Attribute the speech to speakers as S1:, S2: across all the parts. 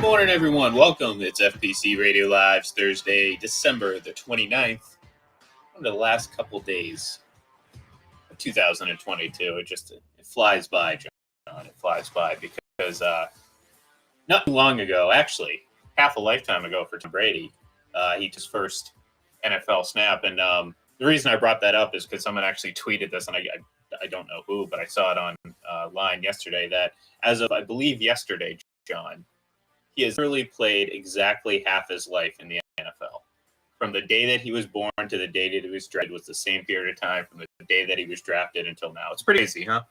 S1: morning, everyone. Welcome. It's FPC Radio Live's Thursday, December the 29th. One of the last couple days of 2022. It flies by, John. It flies by because not too long ago, actually, half a lifetime ago for Tom Brady, he took his first NFL snap. And the reason I brought that up is because someone actually tweeted this, and I don't know who, but I saw it on line yesterday that as of, I believe, yesterday, John, he has literally played exactly half his life in the NFL. From the day that he was born to the day that he was drafted was the same period of time from the day that he was drafted until now. It's pretty crazy, huh?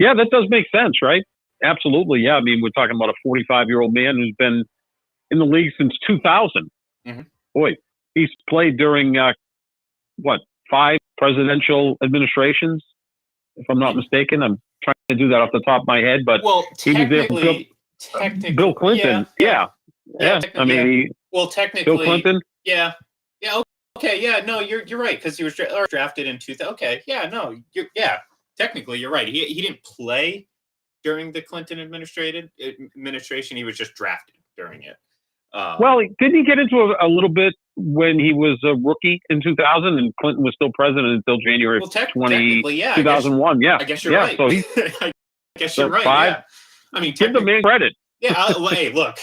S2: Yeah, that does make sense, right? Absolutely, yeah. I mean, we're talking about a 45-year-old man who's been in the league since 2000. Mm-hmm. Boy, he's played during, 5 presidential administrations, if I'm not mistaken. I'm trying to do that off the top of my head, but
S1: he was there for
S2: Bill Clinton. Yeah. I mean,
S1: technically,
S2: Bill Clinton.
S1: Yeah. Okay. Yeah. No, you're right because he was drafted in 2000. Okay. Yeah. No. Technically, you're right. He didn't play during the Clinton administration. He was just drafted during it.
S2: Didn't he get into a little bit when he was a rookie in 2000 and Clinton was still president until January 2001?
S1: I guess you're right.
S2: So
S1: I guess you're right.
S2: 5.
S1: Yeah. I mean,
S2: give the man credit.
S1: Yeah. Hey, look.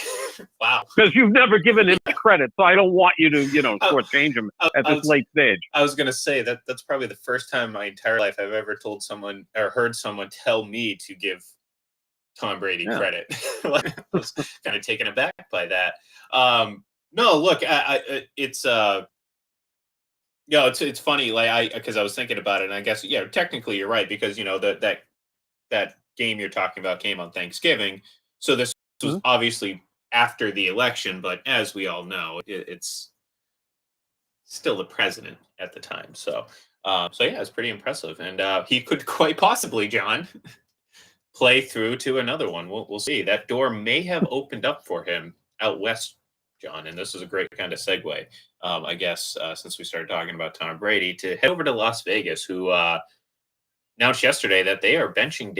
S1: Wow.
S2: Because you've never given him credit, so I don't want you to, shortchange him at this late stage.
S1: I was going to say that's probably the first time in my entire life I've ever told someone or heard someone tell me to give Tom Brady credit. I was kind of taken aback by that. No, look, it's it's funny. Because I was thinking about it, and I guess technically you're right because that game you're talking about came on Thanksgiving, so this was obviously after the election. But as we all know, it's still the president at the time. So it's pretty impressive, and he could quite possibly, John, play through to another one. We'll see. That door may have opened up for him out west, John, and this is a great kind of segue, I guess, since we started talking about Tom Brady, to head over to Las Vegas, who announced yesterday that they are benching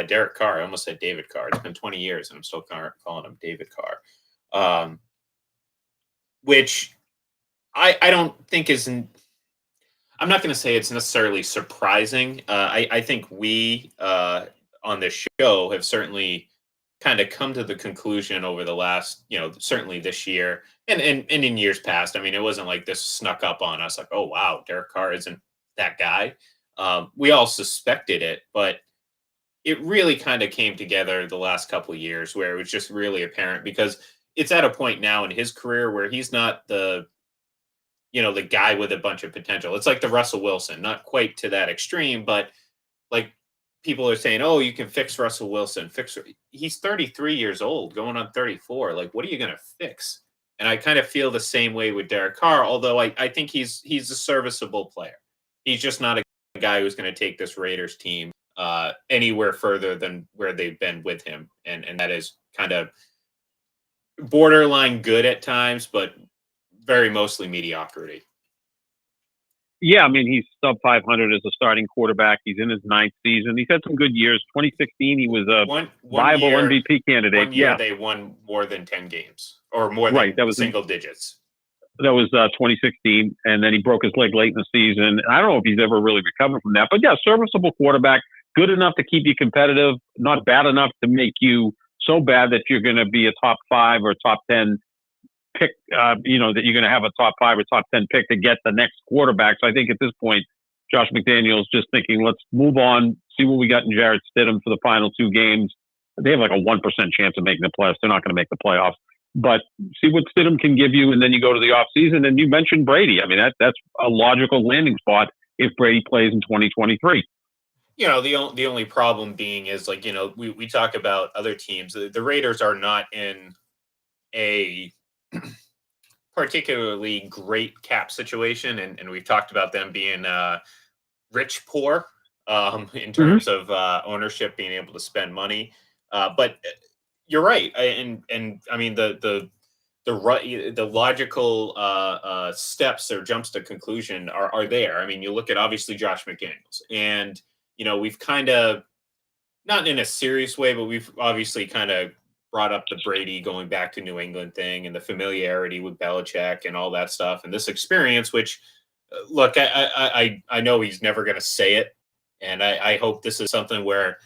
S1: Derek Carr. I almost said David Carr. It's been 20 years, and I'm still calling him David Carr, which I don't think isn't. I'm not going to say it's necessarily surprising. I think we on this show have certainly kind of come to the conclusion over the last, certainly this year and in years past. I mean, it wasn't like this snuck up on us like, oh, wow, Derek Carr isn't that guy. We all suspected it, but it really kind of came together the last couple of years where it was just really apparent because it's at a point now in his career where he's not the guy with a bunch of potential. It's like the Russell Wilson, not quite to that extreme, but like people are saying, oh, you can fix Russell Wilson. He's 33 years old, going on 34. Like, what are you going to fix? And I kind of feel the same way with Derek Carr, although I think he's a serviceable player. He's just not a guy who's going to take this Raiders team anywhere further than where they've been with him. And that is kind of borderline good at times, but very mostly mediocrity.
S2: Yeah, I mean, he's sub 500 as a starting quarterback. He's in his 9th season. He's had some good years. 2016, he was a viable MVP candidate.
S1: One year they won more than 10 games or more than single digits.
S2: That was 2016, and then he broke his leg late in the season. I don't know if he's ever really recovered from that, but yeah, serviceable quarterback, good enough to keep you competitive, not bad enough to make you so bad that you're going to be a top 5 or top 10 pick, that you're going to have a top 5 or top 10 pick to get the next quarterback. So I think at this point, Josh McDaniels just thinking, let's move on, see what we got in Jarrett Stidham for the final 2 games. They have like a 1% chance of making the playoffs. They're not going to make the playoffs. But see what Stidham can give you, and then you go to the offseason, and you mentioned Brady. I mean, that's a logical landing spot if Brady plays in 2023.
S1: The only problem being is, like, we talk about other teams. The Raiders are not in a particularly great cap situation, and we've talked about them being rich poor in terms of ownership being able to spend money. But you're right, and I mean the logical steps or jumps to conclusion are there. I mean, you look at obviously Josh McDaniels, and we've kind of, not in a serious way, but we've obviously kind of brought up the Brady going back to New England thing and the familiarity with Belichick and all that stuff and this experience, which look, I know he's never going to say it, and I hope this is something where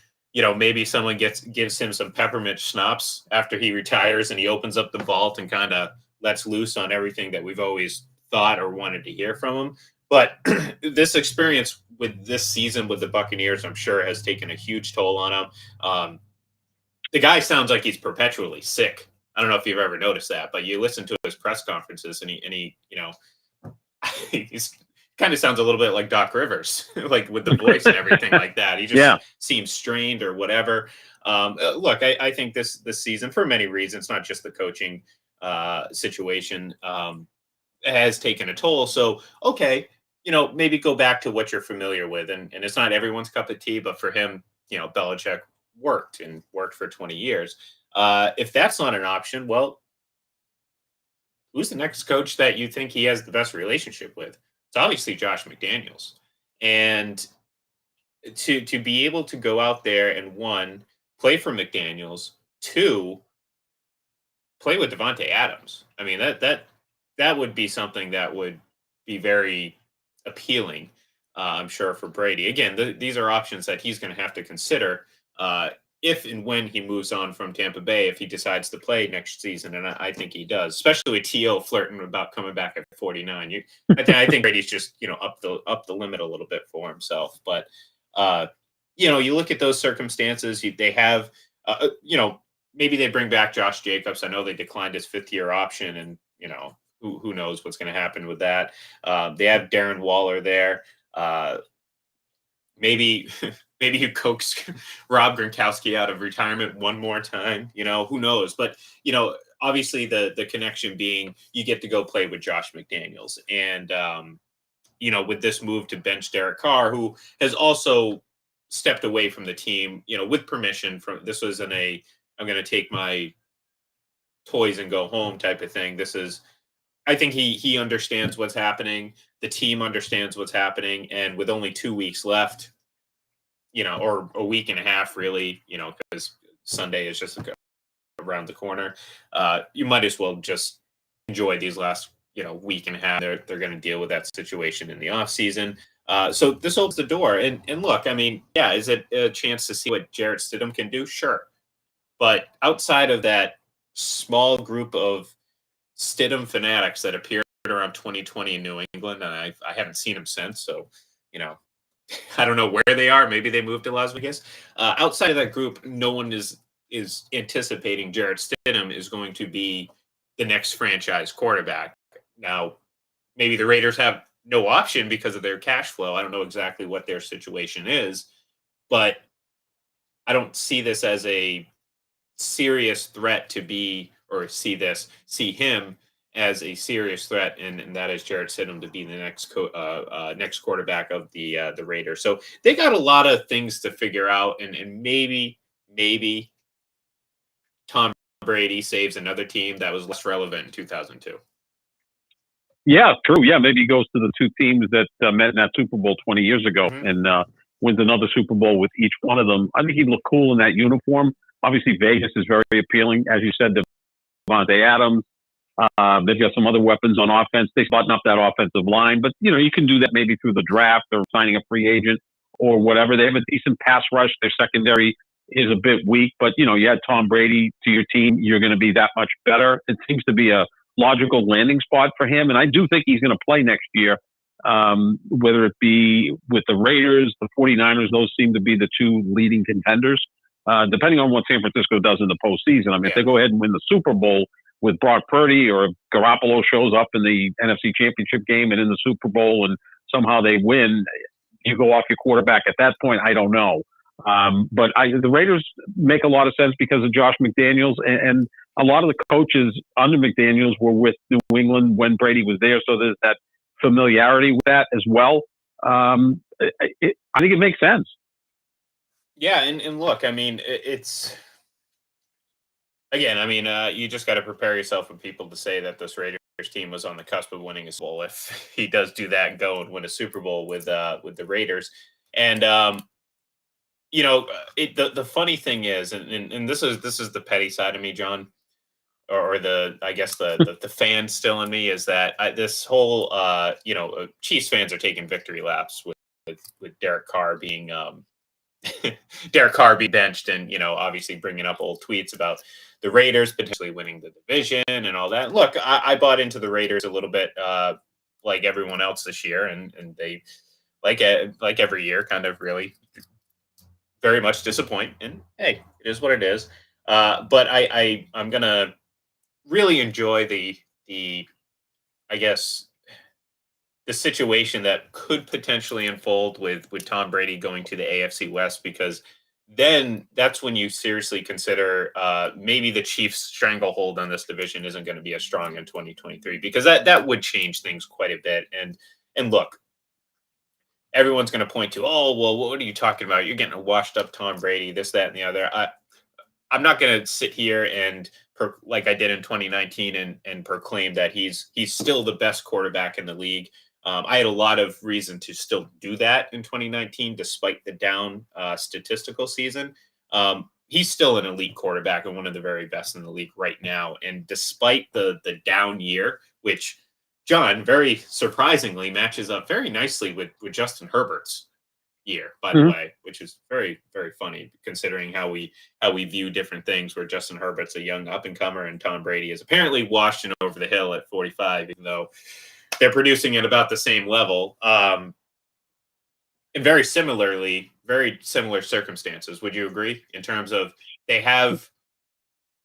S1: maybe someone gives him some peppermint schnapps after he retires and he opens up the vault and kind of lets loose on everything that we've always thought or wanted to hear from him. But this experience with this season with the Buccaneers, I'm sure, has taken a huge toll on him. The guy sounds like he's perpetually sick. I don't know if you've ever noticed that, but you listen to his press conferences and he he's kind of sounds a little bit like Doc Rivers, like with the voice and everything like that. He just seems strained or whatever. Look, I think this season, for many reasons, not just the coaching situation, has taken a toll. So, okay, maybe go back to what you're familiar with. And it's not everyone's cup of tea, but for him, Belichick worked for 20 years. If that's not an option, well, who's the next coach that you think he has the best relationship with? It's obviously Josh McDaniels. And to be able to go out there and one, play for McDaniels, two, play with Devontae Adams. I mean, that would be something that would be very appealing, I'm sure, for Brady. Again, these are options that he's going to have to consider if and when he moves on from Tampa Bay, if he decides to play next season. And I think he does, especially with T.O. flirting about coming back at 49. I think Brady's just, up the limit a little bit for himself. But, you look at those circumstances, they have, maybe they bring back Josh Jacobs. I know they declined his 5th-year option, and who knows what's going to happen with that. They have Darren Waller there. Maybe you coax Rob Gronkowski out of retirement one more time. Who knows? But obviously the connection being you get to go play with Josh McDaniels, and with this move to bench Derek Carr, who has also stepped away from the team, with permission from. This wasn't a I'm going to take my toys and go home type of thing. This is, I think he understands what's happening. The team understands what's happening, and with only 2 weeks left, or a week and a half, really, because Sunday is just around the corner. You might as well just enjoy these last, week and a half. They're going to deal with that situation in the off season. So this opens the door. And look, I mean, yeah, is it a chance to see what Jarrett Stidham can do? Sure. But outside of that small group of Stidham fanatics that appeared around 2020 in New England, and I haven't seen them since. So, I don't know where they are. Maybe they moved to Las Vegas. Outside of that group, no one is anticipating Jarrett Stidham is going to be the next franchise quarterback. Now, maybe the Raiders have no option because of their cash flow. I don't know exactly what their situation is, but I don't see this as a serious threat to be, or see him as a serious threat, and that is Jarrett Stidham to be the next next quarterback of the Raiders. So they got a lot of things to figure out, and maybe Tom Brady saves another team that was less relevant in 2002.
S2: Yeah, true. Yeah, maybe he goes to the two teams that met in that Super Bowl 20 years ago and wins another Super Bowl with each one of them. I think he'd look cool in that uniform. Obviously, Vegas is very appealing. As you said, Devontae Adams. They've got some other weapons on offense. They button up that offensive line. But, you can do that maybe through the draft or signing a free agent or whatever. They have a decent pass rush. Their secondary is a bit weak. But, you add Tom Brady to your team, you're going to be that much better. It seems to be a logical landing spot for him. And I do think he's going to play next year, whether it be with the Raiders, the 49ers. Those seem to be the two leading contenders, depending on what San Francisco does in the postseason. I mean, if they go ahead and win the Super Bowl with Brock Purdy, or if Garoppolo shows up in the NFC Championship game and in the Super Bowl and somehow they win, you go off your quarterback at that point. I don't know. But the Raiders make a lot of sense because of Josh McDaniels, and a lot of the coaches under McDaniels were with New England when Brady was there. So there's that familiarity with that as well. I think it makes sense.
S1: Yeah. And look, I mean, it's, again, I mean, you just got to prepare yourself for people to say that this Raiders team was on the cusp of winning a Super Bowl if he does do that and go and win a Super Bowl with the Raiders. And The funny thing is, and this is the petty side of me, John, or the I guess the fan still in me is that this whole Chiefs fans are taking victory laps with Derek Carr being Derek Carr be benched, and obviously bringing up old tweets about the Raiders potentially winning the division and all that. Look, I bought into the Raiders a little bit, like everyone else this year, and they like every year, kind of really very much disappoint. And hey, it is what it is. But I'm gonna really enjoy the I guess the situation that could potentially unfold with Tom Brady going to the AFC West, because then that's when you seriously consider maybe the Chiefs' stranglehold on this division isn't going to be as strong in 2023, because that would change things quite a bit. And look, everyone's going to point to, oh well, what are you talking about? You're getting a washed up Tom Brady, this, that, and the other. I'm not going to sit here and like I did in 2019 and proclaim that he's still the best quarterback in the league. I had a lot of reason to still do that in 2019, despite the down statistical season. He's still an elite quarterback and one of the very best in the league right now. And despite the down year, which John very surprisingly matches up very nicely with Justin Herbert's year, by the way, which is very, very funny considering how we view different things, where Justin Herbert's a young up and comer and Tom Brady is apparently washed and over the hill at 45, even though they're producing at about the same level. And very similar circumstances. Would you agree in terms of they have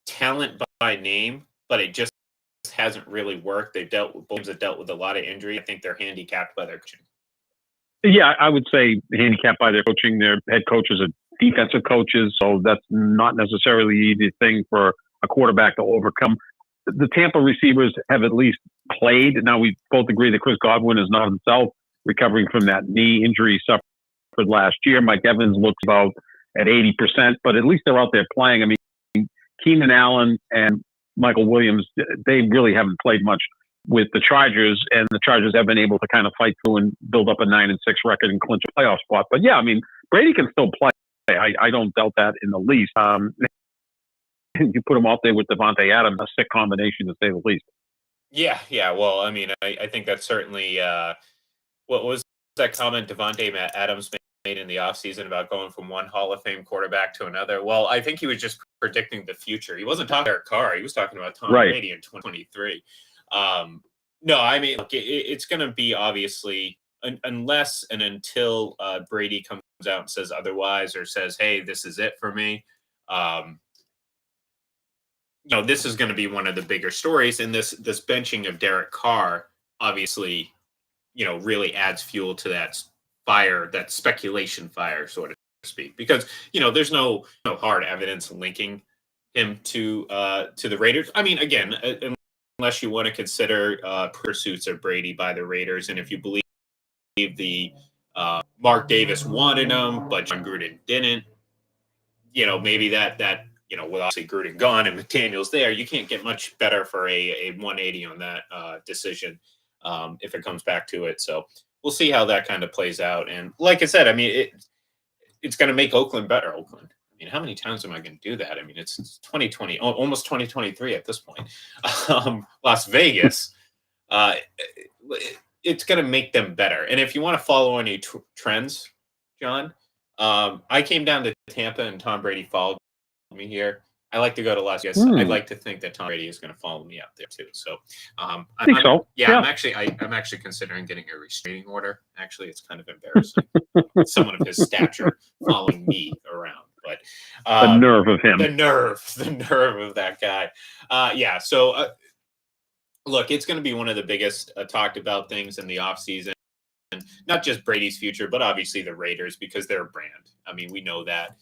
S1: talent by name, but it just hasn't really worked? They've dealt with teams that dealt with a lot of injury. I think they're handicapped by their coaching.
S2: Yeah, I would say handicapped by their coaching. Their head coaches are defensive coaches, so that's not necessarily the easy thing for a quarterback to overcome. The Tampa receivers have at least played. Now, we both agree that Chris Godwin is not himself, recovering from that knee injury he suffered last year. Mike Evans looks about at 80%, but at least they're out there playing. I mean, Keenan Allen and Michael Williams, they really haven't played much with the Chargers, and the Chargers have been able to kind of fight through and build up a 9-6 record and clinch a playoff spot. But yeah, I mean, Brady can still play. I don't doubt that in the least. You put him out there with Devontae Adams, a sick combination to say the least.
S1: Yeah. Well, I mean, I think that's certainly what was that comment Devontae Adams made in the offseason about going from one Hall of Fame quarterback to another. Well, I think he was just predicting the future. He wasn't talking about Carr. He was talking about Tom Brady in 2023. No, I mean, look, it's going to be obviously unless and until Brady comes out and says otherwise, or says, "Hey, this is it for me." This is going to be one of the bigger stories, and this benching of Derek Carr obviously, really adds fuel to that fire, that speculation fire, so to speak, because there's no hard evidence linking him to the Raiders. I mean, again, unless you want to consider pursuits of Brady by the Raiders, and if you believe the Mark Davis wanted him, but John Gruden didn't, maybe that with obviously Gruden gone and McDaniels there, you can't get much better for a 180 on that decision if it comes back to it. So we'll see how that kind of plays out. And like I said, I mean, it's going to make Oakland better. Oakland. I mean, how many times am I going to do that? I mean, it's 2020, almost 2023 at this point. Las Vegas, it's going to make them better. And if you want to follow any trends, John, I came down to Tampa and Tom Brady followed me here. I like to go to Las Vegas. I'd like to think that Tom Brady is going to follow me out there too. So,
S2: I think so.
S1: Yeah, I'm actually considering getting a restraining order. Actually, it's kind of embarrassing. Someone of his stature following me around, but
S2: the nerve of him,
S1: the nerve of that guy. Yeah. So, look, it's going to be one of the biggest talked about things in the offseason. Not just Brady's future, but obviously the Raiders, because they're a brand. I mean, we know that.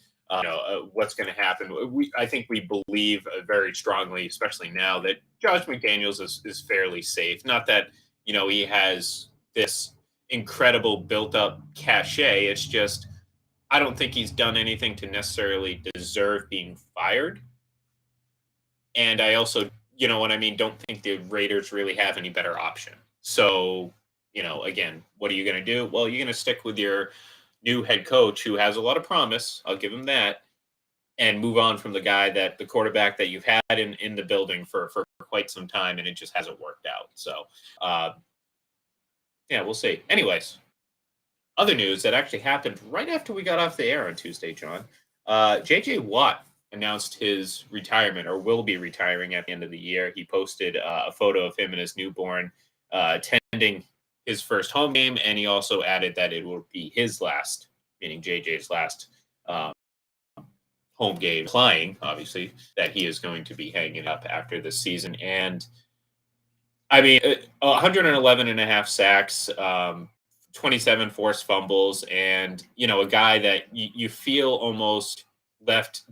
S1: What's going to happen. I think we believe very strongly, especially now, that Josh McDaniels is fairly safe. Not that, he has this incredible built-up cachet. It's just, I don't think he's done anything to necessarily deserve being fired. And I also, don't think the Raiders really have any better option. So, again, what are you going to do? Well, you're going to stick with your new head coach who has a lot of promise. I'll give him that. And move on from the quarterback that you've had in the building for quite some time, and it just hasn't worked out. So, yeah, we'll see. Anyways, other news that actually happened right after we got off the air on Tuesday, John. J.J. Watt announced his retirement, or will be retiring at the end of the year. He posted a photo of him and his newborn attending his first home game, and he also added that it will be his last, meaning JJ's last home game, implying, obviously, that he is going to be hanging up after this season. And I mean, 111 and a half sacks, 27 forced fumbles, and, a guy that you feel almost left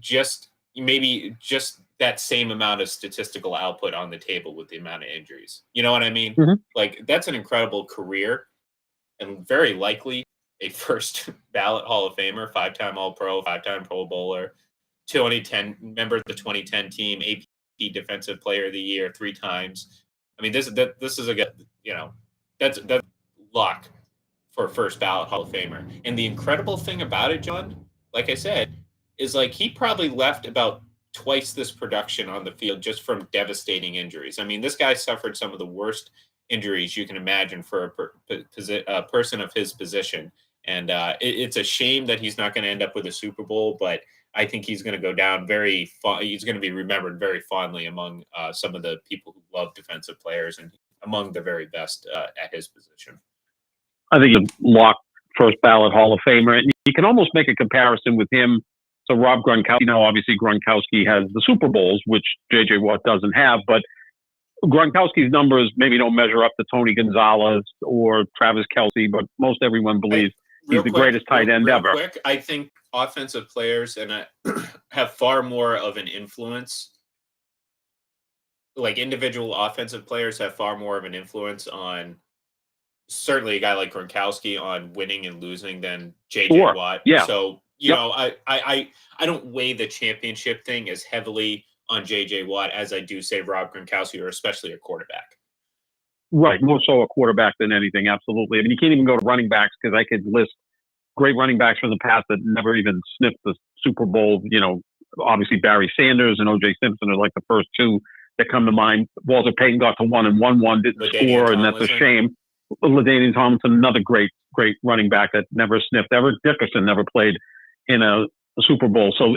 S1: maybe just that same amount of statistical output on the table with the amount of injuries. You know what I mean?
S2: Mm-hmm.
S1: Like, that's an incredible career, and very likely a first ballot Hall of Famer, 5-time All-Pro, 5-time Pro Bowler, 2010 member of the 2010 team, AP Defensive Player of the Year 3 times. I mean, this is a good, that's luck for first ballot Hall of Famer. And the incredible thing about it, John, like I said, is like he probably left about twice this production on the field just from devastating injuries. I mean, this guy suffered some of the worst injuries you can imagine for a person of his position. And it's a shame that he's not going to end up with a Super Bowl, but I think he's going to go down he's going to be remembered very fondly among some of the people who love defensive players and among the very best at his position.
S2: I think you lock first ballot Hall of Famer. And you can almost make a comparison with him to Rob Gronkowski. Now, obviously, Gronkowski has the Super Bowls, which J.J. Watt doesn't have, but Gronkowski's numbers maybe don't measure up to Tony Gonzalez or Travis Kelce, but most everyone believes he's the greatest tight end ever.
S1: Quick, I think offensive players have far more of an influence. Like individual offensive players have far more of an influence on certainly a guy like Gronkowski on winning and losing than J.J. Watt.
S2: Yeah.
S1: So, you know, I don't weigh the championship thing as heavily on J.J. Watt as I do, say, Rob Gronkowski, or especially a quarterback.
S2: Right. More so a quarterback than anything. Absolutely. I mean, you can't even go to running backs because I could list great running backs from the past that never even sniffed the Super Bowl. You know, obviously Barry Sanders and O.J. Simpson are like the first two that come to mind. Walter Payton got to 1 and won one, didn't score, and that's a shame. LaDainian Tomlinson, another great running back that never sniffed. Eric Dickerson never played in a Super Bowl. So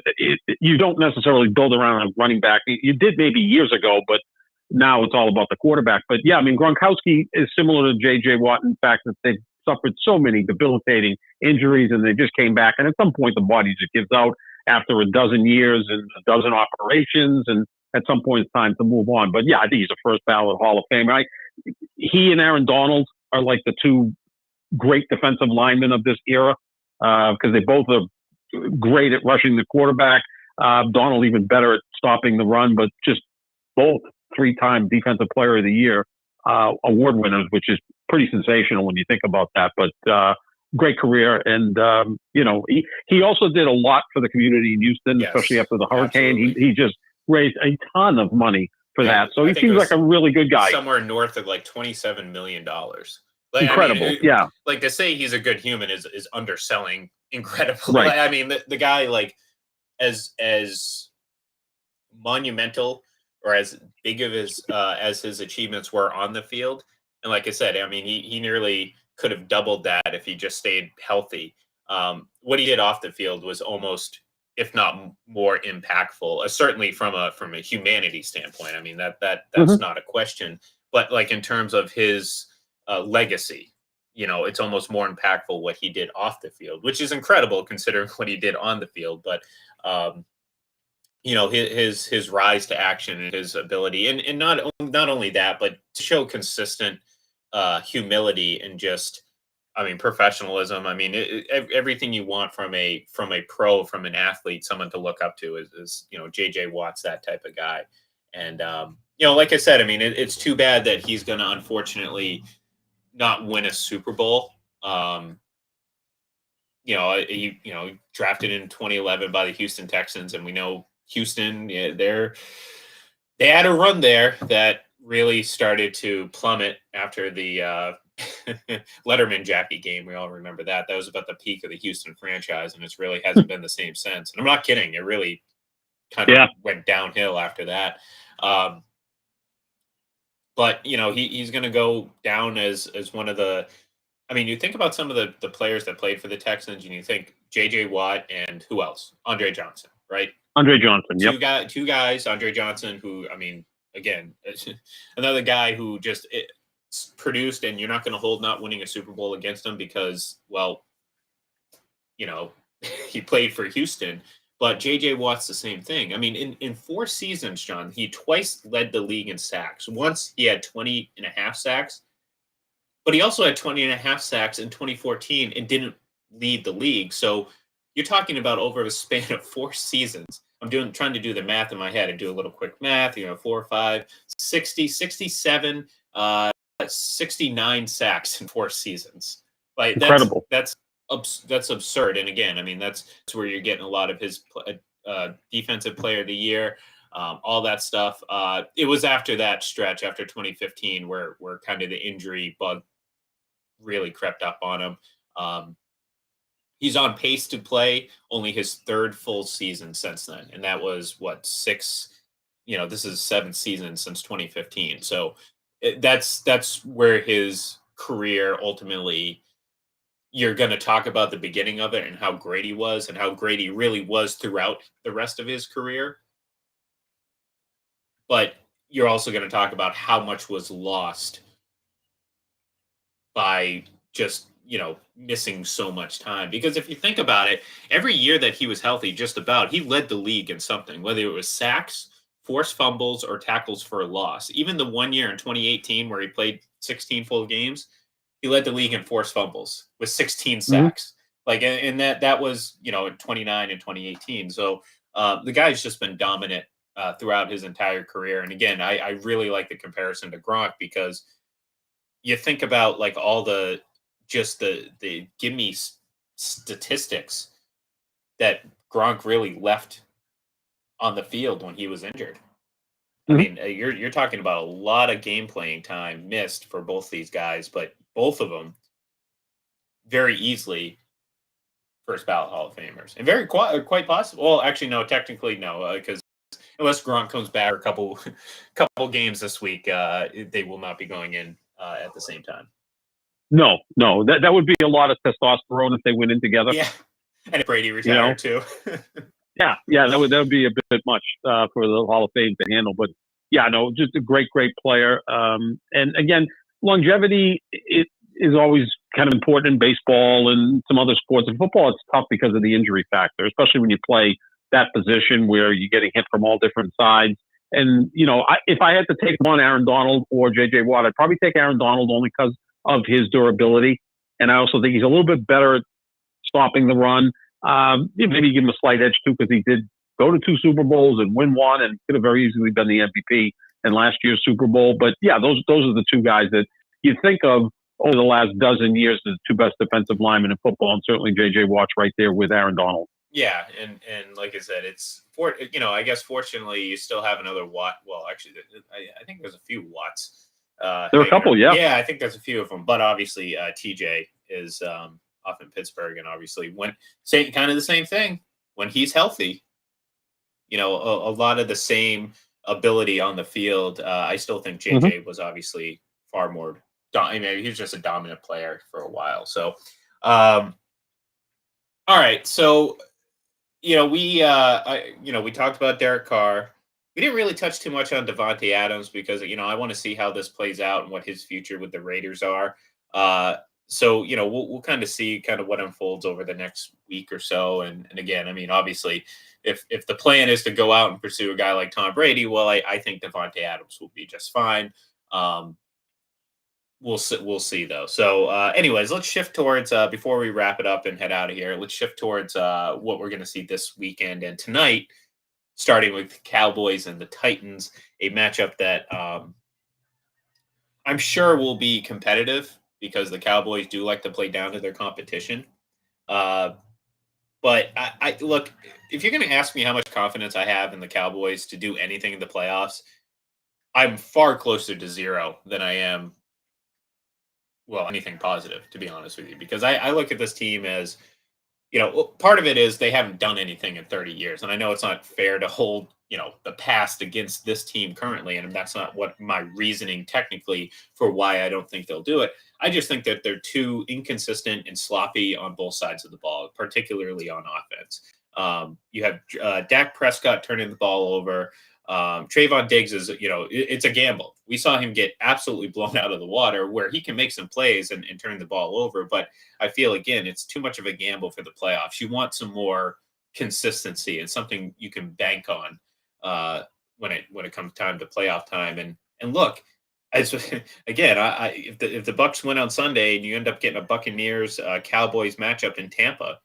S2: you don't necessarily build around a running back. You did maybe years ago, but now it's all about the quarterback. But yeah, I mean, Gronkowski is similar to J.J. Watt in the fact that they've suffered so many debilitating injuries and they just came back. And at some point, the body just gives out after a dozen years and a dozen operations. And at some point, it's time to move on. But yeah, I think he's a first ballot Hall of Fame. He and Aaron Donald are like the two great defensive linemen of this era because they both are great at rushing the quarterback. Donald even better at stopping the run, but just both 3-time Defensive Player of the Year award winners, which is pretty sensational when you think about that. But great career, and you know, he also did a lot for the community in Houston, especially after the hurricane. He just raised a ton of money for that, so he seems like a really good guy.
S1: Somewhere north of like $27 million. Like,
S2: incredible,
S1: I mean,
S2: yeah.
S1: Like to say he's a good human is underselling incredible.
S2: Right.
S1: Like, I mean, the guy, like as monumental or as big of as his achievements were on the field, and like I said, I mean, he nearly could have doubled that if he just stayed healthy. What he did off the field was almost, if not more impactful, certainly from a humanity standpoint. I mean, that's not a question. But like in terms of his legacy, you know, it's almost more impactful what he did off the field, which is incredible considering what he did on the field. But you know, his rise to action and his ability, and not only that, but to show consistent humility and just, I mean, professionalism. I mean, everything you want from a pro, from an athlete, someone to look up to is you know, J.J. Watt's that type of guy. And you know, like I said, I mean, it's too bad that he's going to unfortunately not win a Super Bowl. You know, he drafted in 2011 by the Houston Texans, and we know Houston, they had a run there that really started to plummet after the Letterman Jackie game. We all remember that. That was about the peak of the Houston franchise, and it's really hasn't been the same since. And I'm not kidding; it really kind of
S2: Yeah.
S1: went downhill after that. Um, but he's going to go down as one of the. I mean, you think about some of the players that played for the Texans, and you think J.J. Watt and who else? Andre Johnson, right?
S2: Andre Johnson. Yep.
S1: Two guys, Andre Johnson, who, I mean, again, another guy who just produced, and you're not going to hold not winning a Super Bowl against him because, well, you know, he played for Houston. But J.J. Watt's the same thing. I mean, in 4 seasons, John, he twice led the league in sacks. Once he had 20 and a half sacks, but he also had 20 and a half sacks in 2014 and didn't lead the league. So you're talking about over a span of 4 seasons. Trying to do the math in my head. I do a little quick math, 4, 5, 60, 67, 69 sacks in 4 seasons. Like
S2: Incredible.
S1: That's absurd. And again, I mean, that's where you're getting a lot of his defensive player of the year, all that stuff. It was after that stretch, after 2015, where kind of the injury bug really crept up on him. He's on pace to play only his third full season since then. And that was what, this is 7th season since 2015. So that's where his career ultimately, you're going to talk about the beginning of it and how great he was and how great he really was throughout the rest of his career. But you're also going to talk about how much was lost by just missing so much time. Because if you think about it, every year that he was healthy, just about, he led the league in something, whether it was sacks, forced fumbles, or tackles for a loss. Even the 1 year in 2018 where he played 16 full games, he led the league in forced fumbles with 16 sacks. And that was 29 in 2018. So the guy's just been dominant throughout his entire career. And again, I really like the comparison to Gronk, because you think about like all the gimme statistics that Gronk really left on the field when he was injured. I mean, you're talking about a lot of game playing time missed for both these guys, but both of them very easily first ballot Hall of Famers, and very quite possible. Well, actually, no, technically no, because unless Gronk comes back for a couple games this week, they will not be going in at the same time.
S2: No, that would be a lot of testosterone if they went in together.
S1: Yeah, and if Brady retired too.
S2: yeah, that would be a bit much for the Hall of Fame to handle. But yeah, no, just a great player. And again, longevity is always kind of important in baseball and some other sports. In football, it's tough because of the injury factor, especially when you play that position where you're getting hit from all different sides. And if I had to take one, Aaron Donald or J.J. Watt, I'd probably take Aaron Donald only because of his durability. And I also think he's a little bit better at stopping the run. Maybe give him a slight edge too, because he did go to 2 Super Bowls and win one, and could have very easily been the MVP in last year's Super Bowl. But yeah, those are the 2 guys that you think of over the last dozen years as the 2 best defensive linemen in football, and certainly J.J. Watt's right there with Aaron Donald.
S1: Yeah, and like I said, it's I guess fortunately you still have another Watt. Well, actually, I think there's a few Watts.
S2: There are a couple, yeah.
S1: Yeah, I think there's a few of them, but obviously TJ is off in Pittsburgh, and obviously kind of the same thing when he's healthy. A lot of the same ability on the field. I still think JJ was obviously far more. I mean, he was just a dominant player for a while. So, all right, so we talked about Derek Carr. We didn't really touch too much on Davante Adams because, I want to see how this plays out and what his future with the Raiders are. So, we'll kind of see kind of what unfolds over the next week or so. And again, I mean, obviously, if the plan is to go out and pursue a guy like Tom Brady, well, I think Davante Adams will be just fine. We'll see though. So, anyways, let's shift towards before we wrap it up and head out of here. Let's shift towards what we're going to see this weekend and tonight, starting with the Cowboys and the Titans, a matchup that I'm sure will be competitive because the Cowboys do like to play down to their competition. But I look, if you're going to ask me how much confidence I have in the Cowboys to do anything in the playoffs, I'm far closer to 0 than I am, well, anything positive, to be honest with you, because I look at this team as, part of it is they haven't done anything in 30 years. And I know it's not fair to hold, the past against this team currently. And that's not what my reasoning technically for why I don't think they'll do it. I just think that they're too inconsistent and sloppy on both sides of the ball, particularly on offense. You have Dak Prescott turning the ball over. Trayvon Diggs is, it's a gamble. We saw him get absolutely blown out of the water where he can make some plays and turn the ball over. But I feel, again, it's too much of a gamble for the playoffs. You want some more consistency and something you can bank on when it comes time to playoff time. And look, as again, if the Bucks win on Sunday and you end up getting a Buccaneers Cowboys matchup in Tampa,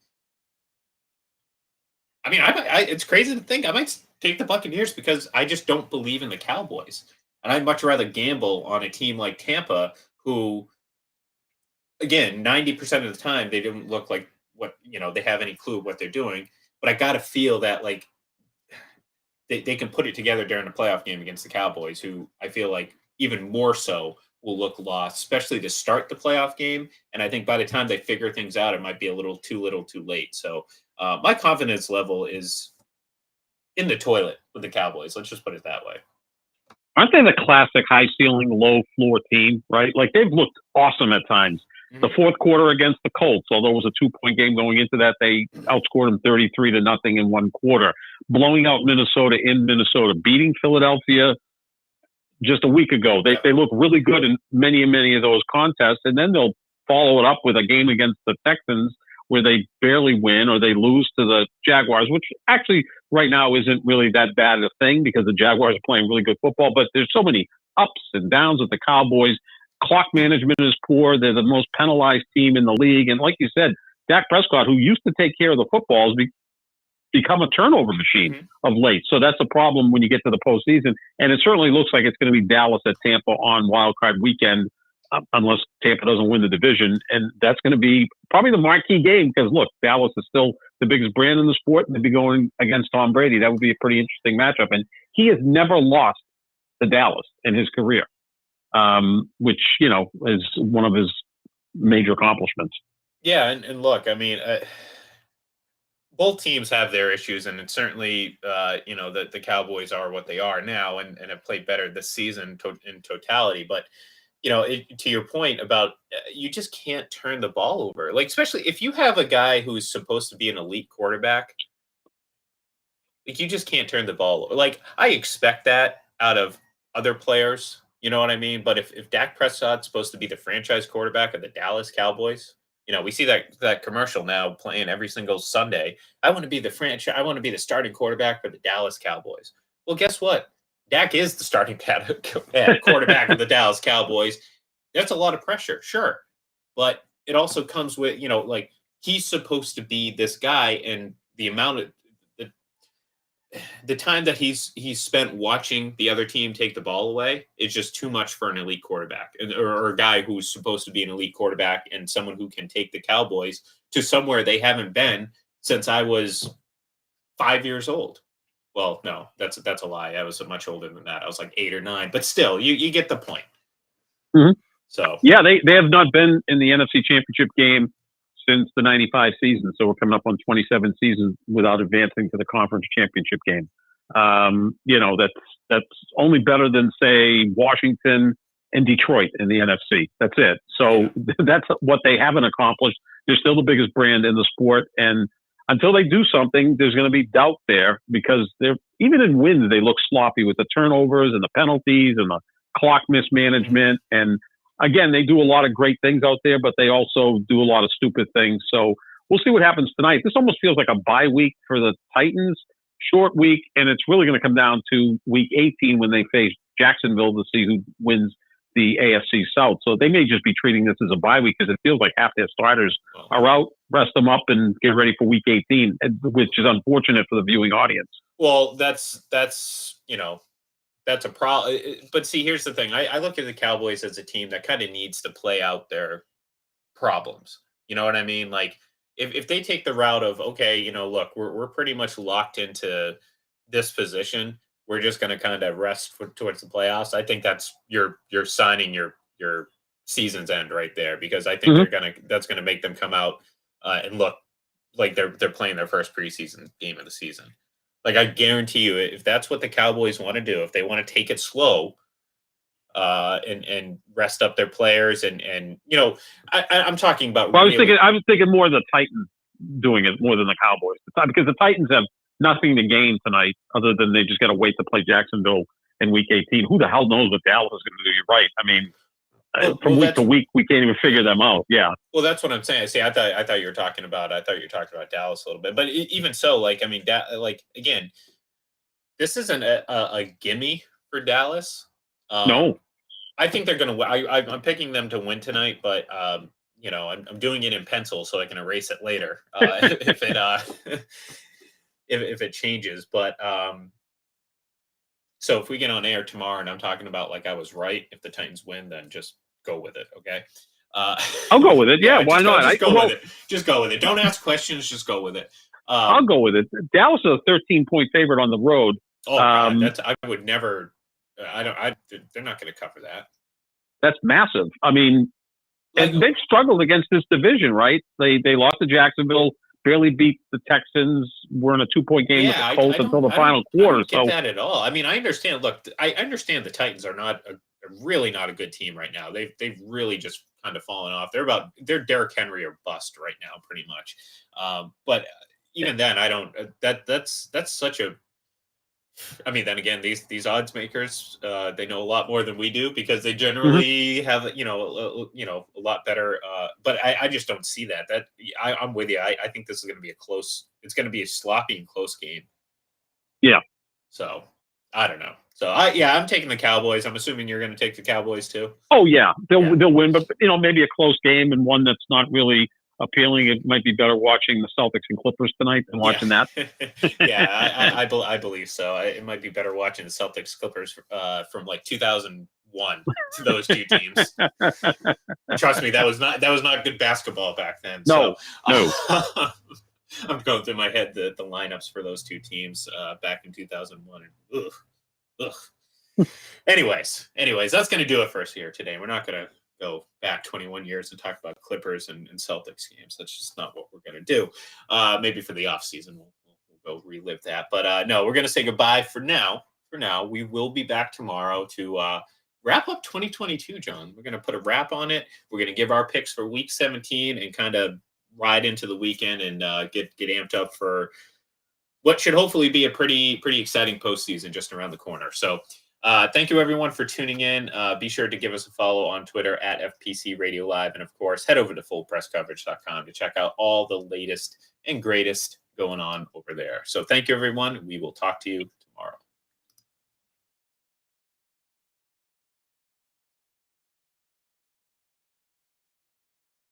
S1: I mean, it's crazy to think I might take the Buccaneers because I just don't believe in the Cowboys, and I'd much rather gamble on a team like Tampa, who, again, 90% of the time they didn't look like what they have any clue what they're doing. But I got to feel that like they can put it together during a playoff game against the Cowboys, who I feel like even more so will look lost, especially to start the playoff game. And I think by the time they figure things out, it might be a little too late. So my confidence level is in the toilet with the Cowboys. Let's just put it that way.
S2: Aren't they the classic high ceiling, low floor team, right? Like they've looked awesome at times. Mm-hmm. The fourth quarter against the Colts, although it was a 2-point game going into that, they outscored them 33-0 in one quarter, blowing out Minnesota in Minnesota, beating Philadelphia just a week ago. They look really good in many of those contests, and then they'll follow it up with a game against the Texans where they barely win or they lose to the Jaguars, which actually right now isn't really that bad a thing because the Jaguars are playing really good football, but there's so many ups and downs with the Cowboys. Clock management is poor. They're the most penalized team in the league. And like you said, Dak Prescott, who used to take care of the footballs, become a turnover machine of late. So that's a problem when you get to the postseason. And it certainly looks like it's going to be Dallas at Tampa on Wild Card Weekend, unless Tampa doesn't win the division. And that's going to be probably the marquee game because, look, Dallas is still the biggest brand in the sport, and they'd be going against Tom Brady. That would be a pretty interesting matchup. And he has never lost to Dallas in his career, which, is one of his major accomplishments.
S1: Yeah, and look, I mean, both teams have their issues, and it's certainly, the Cowboys are what they are now and have played better this season in totality. But to your point about you just can't turn the ball over. Like, especially if you have a guy who's supposed to be an elite quarterback, like you just can't turn the ball over. Like, I expect that out of other players, you know what I mean? But if Dak Prescott's supposed to be the franchise quarterback of the Dallas Cowboys, we see that commercial now playing every single Sunday. I want to be the franchise. I want to be the starting quarterback for the Dallas Cowboys. Well, guess what? Dak is the starting quarterback of the Dallas Cowboys. That's a lot of pressure, sure. But it also comes with, like he's supposed to be this guy, and the amount of the time that he's spent watching the other team take the ball away is just too much for an elite quarterback or a guy who's supposed to be an elite quarterback and someone who can take the Cowboys to somewhere they haven't been since I was 5 years old. Well, no, that's a lie. I was much older than that. I was like 8 or 9, but still, you get the point.
S2: Mm-hmm.
S1: So
S2: yeah, they have not been in the NFC Championship game since the 95 season. So we're coming up on 27 seasons without advancing to the conference championship game. That's only better than, say, Washington and Detroit in the NFC. That's it. So that's what they haven't accomplished. They're still the biggest brand in the sport. And until they do something, there's going to be doubt there because they're, even in wins, they look sloppy with the turnovers and the penalties and the clock mismanagement. And again, they do a lot of great things out there, but they also do a lot of stupid things. So we'll see what happens tonight. This almost feels like a bye week for the Titans, short week, and it's really going to come down to week 18 when they face Jacksonville to see who wins the AFC South. So they may just be treating this as a bye week because it feels like half their starters are out, rest them up, and get ready for week 18, which is unfortunate for the viewing audience.
S1: Well, that's a problem. But see, here's the thing. I look at the Cowboys as a team that kind of needs to play out their problems. You know what I mean? Like if they take the route of, okay, look, we're pretty much locked into this position. we're just going to kind of rest towards the playoffs. I think that's you're signing your season's end right there, because I think that's going to make them come out and look like they're playing their first preseason game of the season. Like, I guarantee you, if that's what the Cowboys want to do, if they want to take it slow, and rest up their players, and I'm talking about.
S2: Well, I was thinking more of the Titans doing it more than the Cowboys, because the Titans have nothing to gain tonight other than they just got to wait to play Jacksonville in Week 18. Who the hell knows what Dallas is going to do? You're right. I mean, from week to week, we can't even figure them out. Yeah.
S1: Well, that's what I'm saying. See, I thought you were talking about Dallas a little bit, but even so, like, I mean, like, again, this isn't a gimme for Dallas.
S2: No,
S1: I think they're going to win. I'm picking them to win tonight, but I'm doing it in pencil so I can erase it later if it if it changes. But so if we get on air tomorrow and I'm talking about like I was right, if the Titans win, then just go with it. Okay.
S2: I'll go with it. Yeah, why not?
S1: Just go with it. Just go with it. Don't ask questions. Just go with it.
S2: I'll go with it. Dallas is a 13-point favorite on the road.
S1: Oh, God, I would never. They're not going to cover that.
S2: That's massive. I mean, and they've struggled against this division, right? They lost to Jacksonville, barely beat the Texans. We're in a 2-point game with the Colts until the final quarter.
S1: I don't get that at all. I mean, I understand. Look, I understand the Titans are really not a good team right now. They've really just kind of fallen off. They're Derrick Henry or bust right now, pretty much. But even then, I don't. That's such a. I mean, then again, these odds makers, they know a lot more than we do, because they generally have, a lot better. But I just don't see that. I'm with you. I think this is going to be it's going to be a sloppy and close game.
S2: Yeah.
S1: So I don't know. So I'm taking the Cowboys. I'm assuming you're going to take the Cowboys too.
S2: Oh yeah, they'll win, but maybe a close game and one that's not really appealing. It might be better watching the Celtics and Clippers tonight than watching that.
S1: Yeah, I believe so. It might be better watching the Celtics Clippers from like 2001 to those two teams. Trust me, that was not good basketball back then.
S2: No.
S1: I'm going through my head the lineups for those two teams back in 2001. And ugh. Anyways, that's going to do it for us here today. We're not going to go back 21 years and talk about Clippers and Celtics games. That's just not what we're going to do. Maybe for the off season, we'll go relive that. But no, we're going to say goodbye for now. We will be back tomorrow to wrap up 2022, John. We're going to put a wrap on it. We're going to give our picks for Week 17 and kind of ride into the weekend and get amped up for what should hopefully be a pretty exciting postseason just around the corner. So thank you, everyone, for tuning in. Be sure to give us a follow on Twitter at FPC Radio Live. And, of course, head over to fullpresscoverage.com to check out all the latest and greatest going on over there. So thank you, everyone. We will talk to you tomorrow.